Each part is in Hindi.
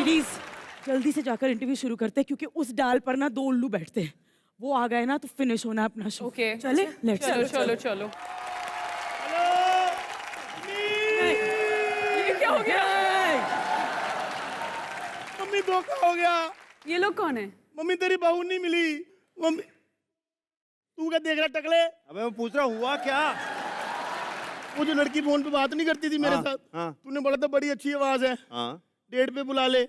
लेडीज जल्दी से जाकर इंटरव्यू शुरू करते हैं क्योंकि उस डाल पर ना 2 उल्लू बैठते हैं। वो आ गए ना तो फिनिश होना अपना शो। ओके चले लेट्स चलो चलो चलो। ये क्या हो गया? मम्मी धोखा हो गया। ये लोग कौन है? मम्मी तेरी बहू नहीं मिली। मम्मी तू क्या देख रहा टकले? अबे मैं पूछ रहा हुआ क्या? वो जो लड़की फोन पे बात नहीं करती थी मेरे साथ, तूने बोला था बड़ी अच्छी आवाज है, डेट पे बुला ले।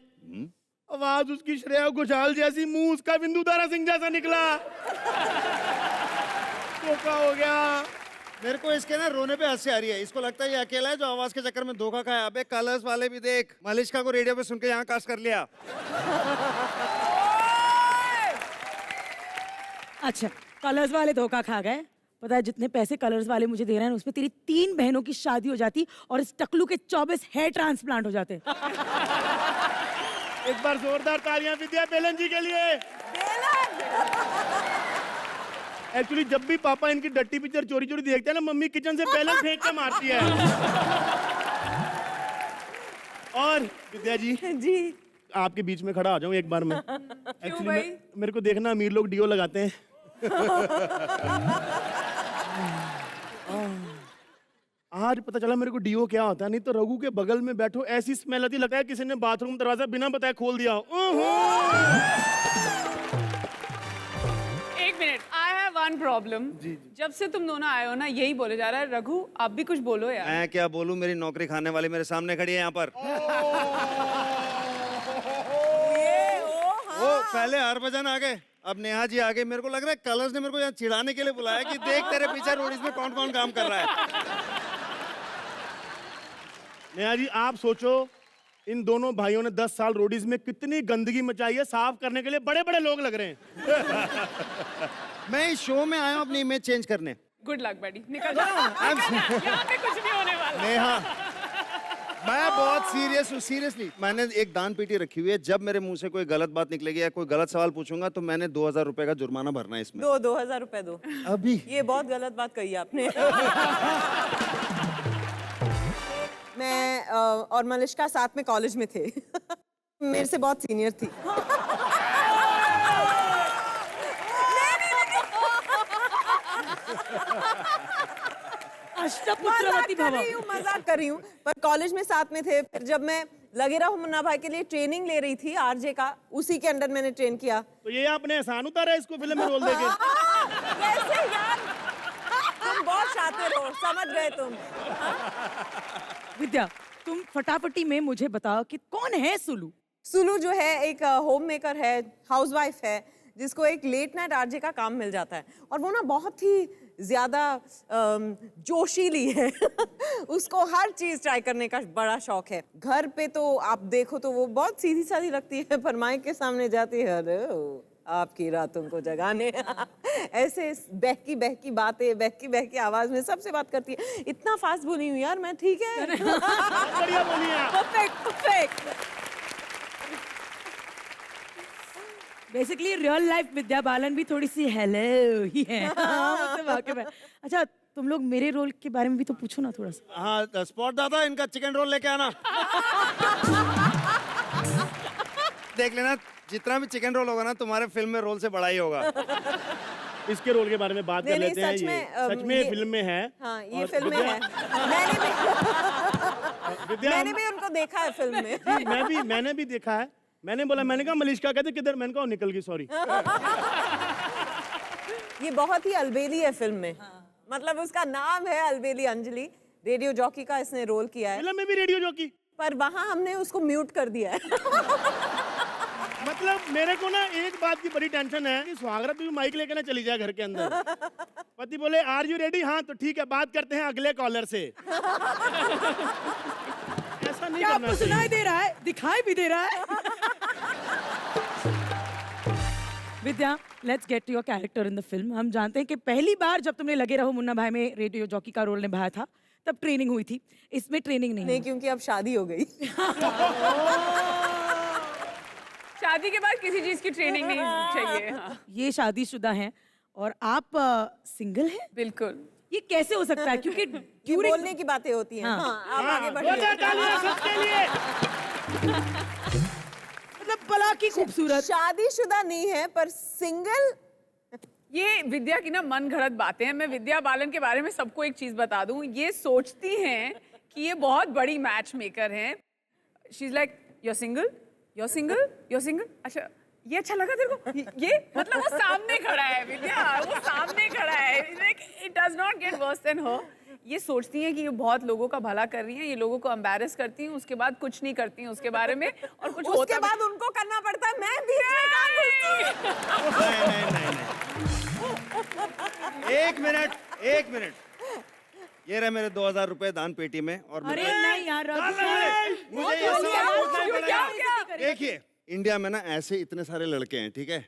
आवाज उसकी श्रेया घोषाल जैसी, मुंह उसका बिंदु तारा सिंह जैसा निकला। धोखा हो गया। मेरे को इसके ना रोने पे हंसी आ रही है। इसको लगता है ये अकेला है जो आवाज के चक्कर में धोखा खाया। अबे कलर्स वाले भी देख, मलिश्का को रेडियो पे सुन के यहाँ कास्ट कर लिया। अच्छा कलर्स वाले धोखा खा गए। पता है जितने पैसे कलर्स वाले मुझे दे रहे हैं उसमें तेरी 3 बहनों की शादी हो जाती और इस टकलू के 24 हेयर ट्रांसप्लांट हो जाते। एक बार जोरदार तालियां विद्या बेलन जी के लिए। एक्चुअली जब भी पापा इनकी डट्टी पिक्चर चोरी चोरी देखते हैं ना, मम्मी किचन से बेलन फेंक के मारती है। और विद्या जी जी आपके बीच में खड़ा आ जाऊं एक बार मैं। एक्चुअली मेरे को देखना अमीर लोग डियो लगाते हैं। आज पता चला मेरे को डीओ क्या होता है। नहीं तो रघु के बगल में बैठो ऐसी स्मेल आती, लगता है किसी ने बाथरूम दरवाजा बिना बताए खोल दिया। एक minute, I have one problem. जब से तुम दोनों आए हो ना यही बोले जा रहा है। रघु आप भी कुछ बोलो यार। मैं क्या बोलूं, मेरी नौकरी खाने वाली मेरे सामने खड़ी है यहाँ पर। वो पहले हरभजन आ गए, अब नेहा जी आ गए। मेरे को लग रहा है कलर्स ने मेरे को यहाँ चिढ़ाने के लिए बुलाया कि देख तेरे पीछे रोडीज में कौन कौन काम कर रहा है। नेहा जी आप सोचो, इन दोनों भाइयों ने 10 साल रोडीज में कितनी गंदगी मचाई है। साफ करने के लिए बड़े बड़े लोग लग रहे हैं। मैं इस शो में आया हूँ अपनी इमेज चेंज करने। गुड लक बेटी, निकल जाओ। यहाँ पे कुछ नहीं होने वाला। नेहा मैं बहुत सीरियस हूँ, सीरियसली। मैंने एक दान पेटी रखी हुई है, जब मेरे मुंह से कोई गलत बात निकलेगी या कोई गलत सवाल पूछूंगा तो मैंने 2000 रुपए का जुर्माना भरना है इसमें। 2000 रुपए दो अभी। ये बहुत गलत बात कही आपने। मैं और मलिश्का साथ में कॉलेज में थे। मेरे से बहुत सीनियर थी। मजाक कर रही हूँ, पर कॉलेज में साथ में थे। फिर जब मैं लगे रहा मुन्ना भाई के लिए ट्रेनिंग ले रही थी आरजे का, उसी के अंदर मैंने ट्रेन किया। तो ये आपने एहसान उतारा इसको फिल्म में रोल देके? कैसे यार, तुम बहुत शातिर हो, समझ गए तुम। विद्या तुम फटाफटी में मुझे बताओ कि कौन है सुलू? सुलू जो है एक होम मेकर है, हाउसवाइफ है, जिसको एक लेट नाइट आरजे का काम मिल जाता है। और वो ना बहुत ही ज्यादा जोशीली है। उसको हर चीज ट्राई करने का बड़ा शौक है। घर पे तो आप देखो तो वो बहुत सीधी सादी लगती है, पर माइक के सामने जाती है आपकी रातों को जगाने। ऐसे बहकी बहकी बातें, बहकी बहकी आवाज में सबसे बात करती है। इतना फास्ट बोली हूँ यार मैं, ठीक है? बढ़िया बोली है। Perfect perfect. Basically real life Vidya Balan भी थोड़ी सी हेलो ही है। मतलब वाकई में। अच्छा तुम लोग मेरे रोल के बारे में भी तो पूछो ना थोड़ा सा। हाँ स्पॉट दादा, इनका चिकन रोल लेके आना। देख लेना जितना भी चिकन रोल होगा ना तुम्हारे फिल्म में रोल से बड़ा ही होगा। इसके रोल के बारे में बात कर लेते हैं। सच में फिल्म में है। हाँ ये फिल्म में है। मैंने भी उनको देखा है फिल्म में। मैंने भी देखा है। मैंने बोला, मैंने कहा मलिश्का कहते किधर, मैंने कहा निकल गई, सॉरी। ये बहुत ही अलबेली है फिल्म में। मतलब उसका नाम है अलबेली अंजलि। रेडियो जॉकी का इसने रोल किया है। फिल्म में भी रेडियो जॉकी, पर वहाँ हमने उसको म्यूट कर दिया है। मतलब मेरे को ना एक बात की बड़ी टेंशन है कि स्वागत भी माइक लेके ना चली जाए घर के अंदर। पति बोले आर यू रेडी? हाँ तो ठीक है, बात करते हैं अगले कॉलर से। ऐसा नहीं क्या आपको सुनाई दे रहा है? दिखाई भी दे रहा है। Vidya let's get to your character in the film. हम जानते हैं कि पहली बार जब तुमने लगे रहो मुन्ना भाई में रेडियो जॉकी का रोल निभाया था तब ट्रेनिंग हुई थी। इसमें ट्रेनिंग नहीं क्योंकि अब शादी हो गई। शादी के बाद किसी चीज की ट्रेनिंग नहीं चाहिए। हाँ। ये शादीशुदा हैं और आप सिंगल हैं? बिल्कुल। ये कैसे हो सकता है? क्योंकि बोलने की बातें होती हैं। हाँ, आप आगे बढ़िए। पला की खूबसूरत। शादीशुदा नहीं है पर सिंगल। ये विद्या की ना मन घड़त बातें हैं। मैं विद्या बालन के बारे में सबको एक चीज बता दूं, ये सोचती हैं कि ये बहुत बड़ी मैच मेकर हैं। She is like you're single, you're single, you're single। अच्छा ये अच्छा लगा तेरे को? ये मतलब वो सामने खड़ा है विद्या, वो सामने खड़ा है। It does not get worse than her। ये सोचती हैं कि ये बहुत लोगों का भला कर रही हैं, ये लोगों को एम्बैरेस करती हैं, उसके बाद कुछ नहीं करती हैं उसके बारे में, और कुछ उसके बाद उनको करना पड़ता है। मैं बीच में कहाँ घुसती हूँ? एक मिनट ये रहे मेरे 2000 रुपए दान पेटी में। और अरे नहीं यार मुझे ये सब देखिए, इंडिया में ना ऐसे इतने सारे लड़के हैं, ठीक है,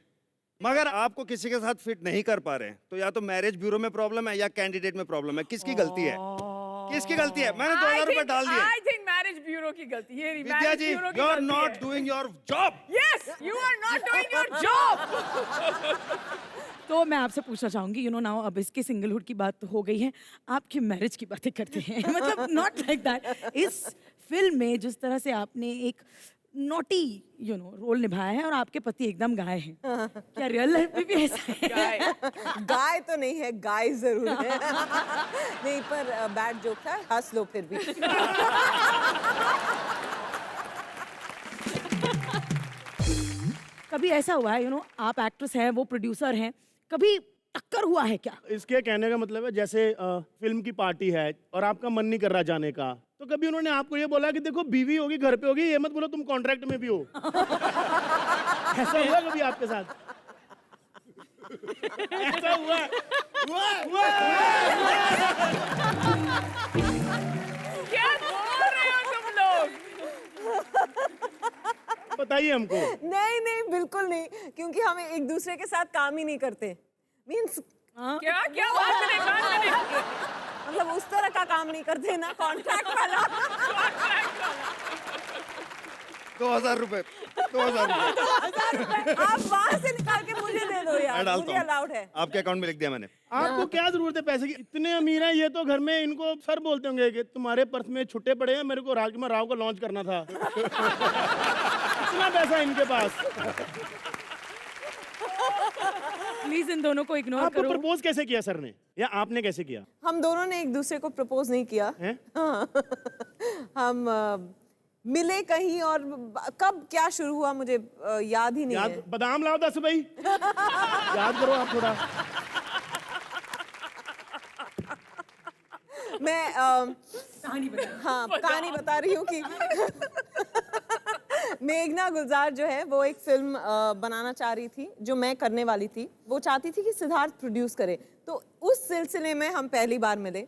मगर आपको किसी के साथ फिट नहीं कर पा रहे हैं, तो या तो मैरिज ब्यूरो में प्रॉब्लम है या कैंडिडेट में प्रॉब्लम है। किसकी गलती है? किसकी गलती है? मैंने 2000 रुपए डाल दिए। I think मैरिज ब्यूरो की गलती है। विद्या जी, you are not doing your job। Yes, you are not doing your job। तो मैं आपसे पूछना चाहूंगी, यू नो नाउ अब इसके सिंगलहुड की बात तो हो गई है, आपकी मैरिज की बातें करते हैं। मतलब नॉट लाइक दैट। इस फिल्म में जिस तरह से आपने एक नॉटी यू नो रोल निभाया है और आपके पति एकदम गाय हैं, क्या रियल लाइफ में भी ऐसा है? गाय तो नहीं है, गाय जरूर है। नहीं पर बैड जोक था, हंस लो फिर भी। कभी ऐसा हुआ है, यू नो आप एक्ट्रेस हैं, वो प्रोड्यूसर हैं, कभी टक्कर हुआ है क्या? इसके कहने का मतलब है जैसे फिल्म की पार्टी है और आपका मन नहीं कर रहा जाने का, तो कभी उन्होंने आपको ये बोला कि देखो बीवी होगी घर पे होगी, ये मत बोलो तुम कॉन्ट्रैक्ट में भी हो। ऐसा हुआ कभी आपके साथ? ऐसा हुआ? क्या बोल रहे हो तुम लोग? बताइए हमको। नहीं नहीं बिल्कुल नहीं, क्योंकि हम एक दूसरे के साथ काम ही नहीं करते। मीन्स क्या क्या बात नहीं मतलब उस तरह का काम नहीं करते ना, कॉन्ट्रैक्ट वाला। 2000 रुपए। आप वहां से निकाल के मुझे दे दो मैं यार, डालता मुझे हूँ। अलाउड है। आपके अकाउंट में लिख दिया मैंने। आपको क्या जरूरत है पैसे की? इतने अमीर हैं ये तो, घर में इनको सर बोलते होंगे कि तुम्हारे पर्स में छुट्टे पड़े हैं, मेरे को राजकुमार राव को लॉन्च करना था। इतना पैसा इनके पास। प्लीज इन दोनों को इग्नोर आपको करो। प्रपोज कैसे किया सर ने, या आपने कैसे किया? हम दोनों ने एक दूसरे को प्रपोज नहीं किया हैं? हाँ। हम मिले कहीं और कब क्या शुरू हुआ मुझे याद ही नहीं है। बादाम लाओ 10 भाई। याद करो आप थोड़ा। मैं कहानी बता रही हूँ कि मेघना गुलजार जो है वो एक फिल्म बनाना चाह रही थी जो मैं करने वाली थी। वो चाहती थी कि सिद्धार्थ प्रोड्यूस करे, तो उस सिलसिले में हम पहली बार मिले।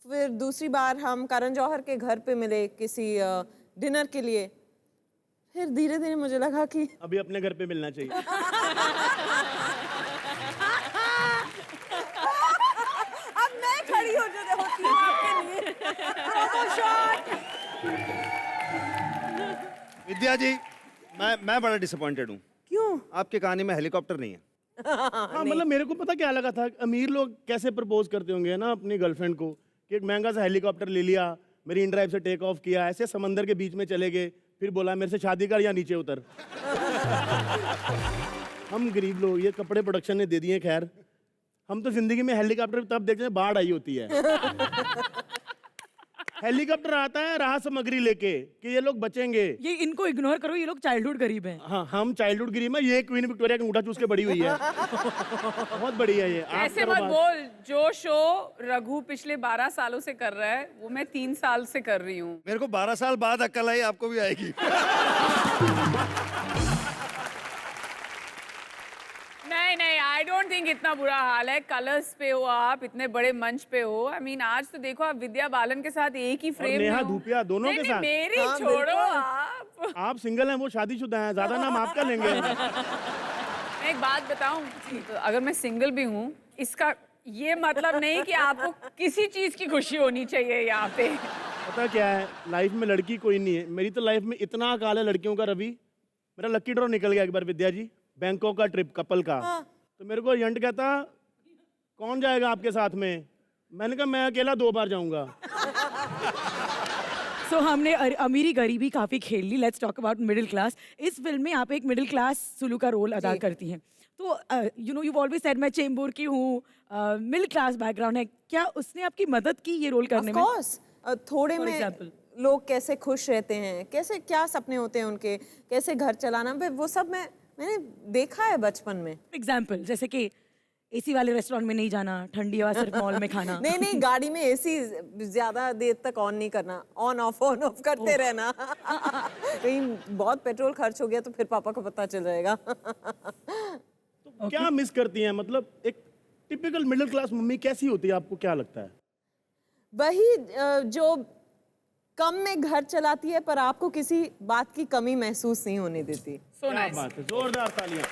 फिर दूसरी बार हम करण जौहर के घर पे मिले किसी डिनर के लिए। फिर धीरे धीरे मुझे लगा कि अभी अपने घर पे मिलना चाहिए। अब मैं खड़ी हो जो होती हूँ आपके लिए। विद्या जी, मैं बड़ा डिसअपॉइंटेड हूँ। क्यों? आपकी कहानी में हेलीकॉप्टर नहीं है। हाँ मतलब मेरे को पता क्या लगा था, अमीर लोग कैसे प्रपोज करते होंगे ना अपनी गर्लफ्रेंड को, कि एक महंगा सा हेलीकॉप्टर ले लिया, मेरी इन ड्राइव से टेक ऑफ किया, ऐसे समंदर के बीच में चले गए, फिर बोला मेरे से शादी कर या नीचे उतर। हम गरीब लोग, ये कपड़े प्रोडक्शन ने दे दिए। खैर हम तो जिंदगी में हेलीकॉप्टर तब देखते हैं बाढ़ आई होती है। हेलीकॉप्टर आता है राहत सामग्री लेके कि ये लोग बचेंगे। ये इनको इग्नोर करो, ये लोग चाइल्डहुड गरीब हैं। हाँ हम चाइल्डहुड गरीब है, ये क्वीन विक्टोरिया का अंगूठा चूस के बड़ी हुई है। बहुत बड़ी है ये। आप ऐसे करो मत बात। बोल। जो शो रघु पिछले 12 सालों से कर रहा है वो मैं 3 साल से कर रही हूँ। मेरे को 12 साल बाद अक्ल आई, आपको भी आएगी। नहीं, आई डोंट थिंक इतना बुरा हाल है। कलर्स पे हो आप, इतने बड़े मंच पे हो। आई मीन आज तो देखो आप विद्या बालन के साथ एक ही फ्रेम में नेहा हो। धूपिया दोनों के साथ। मेरी हाँ, छोड़ो बिल्कुल। आप। सिंगल हैं, वो शादीशुदा हैं, ज्यादा नाम आपका लेंगे। मैं एक बात बताऊं, तो अगर मैं सिंगल भी हूँ, इसका ये मतलब नहीं कि आपको किसी चीज की खुशी होनी चाहिए यहाँ पे। पता क्या है, लाइफ में लड़की कोई नहीं है। मेरी तो लाइफ में इतना अकाल है लड़कियों का। रवि, मेरा लकी ड्रॉ निकल गया एक बार विद्या जी, बैंकॉक का ट्रिप कपल का। तो मेरे को एजेंट कहता कौन जाएगा आपके साथ में? मैंने कहा मैं अकेला 2 बार जाऊंगा। सो हमने अमीरी गरीबी काफी खेल ली. Let's talk about middle class. इस फिल्म में आप एक मिडिल क्लास सुलू का रोल अदा करती हैं. तो you know you always said मैं चेंबूर की हूँ, मिडिल क्लास बैकग्राउंड है. क्या उसने आपकी मदद की ये रोल करने Of में? course, थोड़े For में example? लोग कैसे खुश रहते हैं, कैसे क्या सपने होते हैं उनके, कैसे घर चलाना, वो सब मैंने देखा है बचपन में. एग्जाम्पल जैसे कि एसी वाले रेस्टोरेंट में नहीं जाना, ठंडी हवा सिर्फ मॉल में खाना. नहीं गाड़ी में एसी ज्यादा देर तक ऑन नहीं करना, ऑन ऑफ करते रहना. कहीं बहुत पेट्रोल खर्च हो गया तो फिर पापा को पता चल जाएगा. तो क्या मिस करती हैं? मतलब एक टिपिकल मिडिल क्लास मम्मी कैसी होती है, आपको क्या लगता है? वही जो कम में घर चलाती है पर आपको किसी बात की कमी महसूस नहीं होने देती. So क्या nice. बात है, जोरदार तालियां.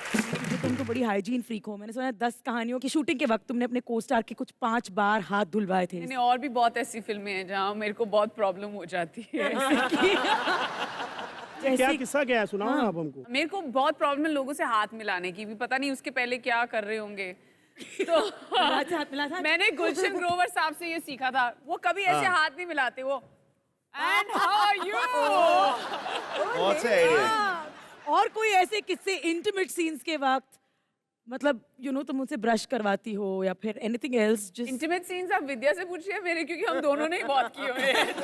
कि तुम तो बड़ी हाइजीन फ्रीक हो. मैंने सुना है 10 कहानियों की शूटिंग के वक्त तुमने अपने को स्टार के कुछ 5 बार हाथ धुलवाए थे. मैंने और भी बहुत ऐसी फिल्में हैं जहाँ मेरे को बहुत प्रॉब्लम हो जाती है. क्या किस्सा क्या है, सुनाओ ना आप हमको. मेरे को बहुत प्रॉब्लम है लोगों से हाथ मिलाने की भी. पता नहीं उसके पहले क्या कर रहे होंगे. तो महाराज से हाथ मिला था? मैंने गुलशन ग्रोवर साहब से ये सीखा था. वो कभी ऐसे हाथ नहीं मिलाते. वो एंड हाउ आर यू. बहुत से आइडिया. और कोई ऐसे किस्से इंटीमेट सीन्स के वक्त, मतलब यू नो तुम मुझसे ब्रश करवाती हो या फिर anything else? Just intimate scenes आप विद्या से पूछिए मेरे, क्योंकि हम दोनों ने ही बहुत किए हुए हैं.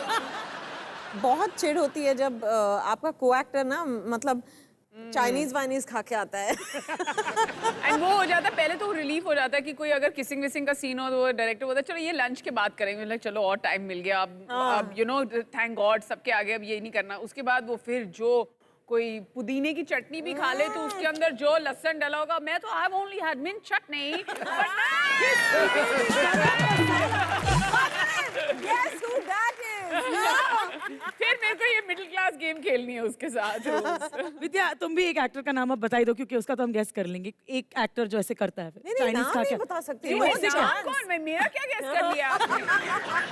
बहुत चिढ़ होती है जब आपका को एक्टर ना मतलब चाइनीज वाइनीज खा के आता है. एंड वो हो जाता है. पहले तो रिलीफ हो जाता है कि कोई अगर किसिंग विसिंग का सीन हो तो वो डायरेक्टर बोलता है चलो ये लंच के बाद करेंगे. लाइक चलो और टाइम मिल गया अब यू नो थैंक गॉड सबके आगे अब ये नहीं करना. उसके बाद वो फिर जो कोई पुदीने की चटनी भी खा ले तो उसके अंदर जो लहसुन डला होगा. मैं तो I have only had mint chutney. Guess who that is? फिर मेरे को ये मिडिल क्लास गेम खेलनी है उसके साथ. विद्या तुम भी एक एक्टर का नाम अब बता ही दो क्योंकि उसका तो हम गेस कर लेंगे. एक एक्टर जो ऐसे करता है. नहीं Chinese नाम खा नहीं के- बता सकती. नहीं, वो नाम dance. कौन? मैं मेरा क्या गेस कर लिया आपने?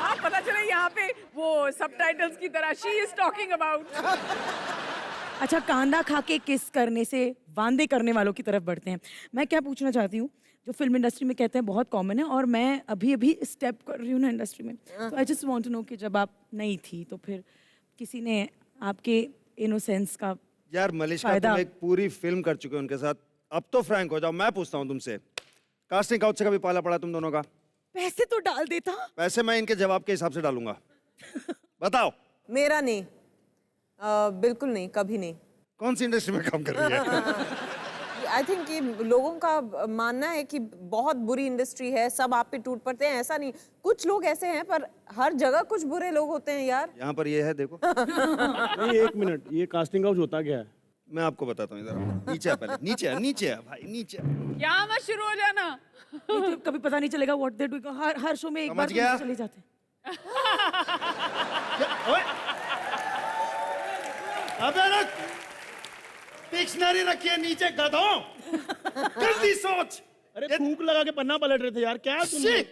आप पता चला यहाँ पे वो सबटाइटल्स की तरह शी इज टॉकिंग अबाउट. अच्छा, कांदा खा के किस करने से वांदे करने वालों की तरफ बढ़ते हैं. मैं क्या पूछना चाहती हूँ, जो फिल्म इंडस्ट्री में कहते हैं बहुत कॉमन है और मैं अभी अभी स्टेप कर रही हूँ ना इंडस्ट्री में, तो I just want to know कि जब आप नई थी तो फिर किसी ने आपके इनोसेंस का यार मलिश्का फायदा- तुम एक पूरी फिल्म कर चुके हो उनके साथ. अब तो फ्रैंक हो जाओ. मैं पूछता हूँ तुमसे, कास्टिंग काउच से कभी पाला पड़ा तुम दोनों का? पैसे तो डाल देता. वैसे मैं इनके जवाब के हिसाब से डालूंगा. बताओ मेरा नहीं. बिल्कुल नहीं, कभी नहीं. कौन सी इंडस्ट्री में काम कर रही है? आई थिंक कि लोगों का मानना है कि बहुत बुरी इंडस्ट्री है, सब आप पे टूट पड़ते हैं. ऐसा नहीं, कुछ लोग ऐसे हैं पर हर जगह कुछ बुरे लोग होते हैं यार. यहाँ पर ये है देखो. नहीं, एक मिनट, ये कास्टिंग हाउस होता क्या है? मैं आपको बताता हूँ. इधर नीचे आ पहले. नीचे आ भाई, नीचे आ. यहाँ मत शुरू हो जाना. नहीं तो कभी पता नहीं चलेगा what they do. Her show में एक समझ बार तो गया? चले जाते हैं. ओए! अबे रुक! डिक्शनरी रखिए नीचे गधों. जल्दी सोच. अरे थूक लगा के पन्ना पलट रहे थे यार, क्या तुम? Shit!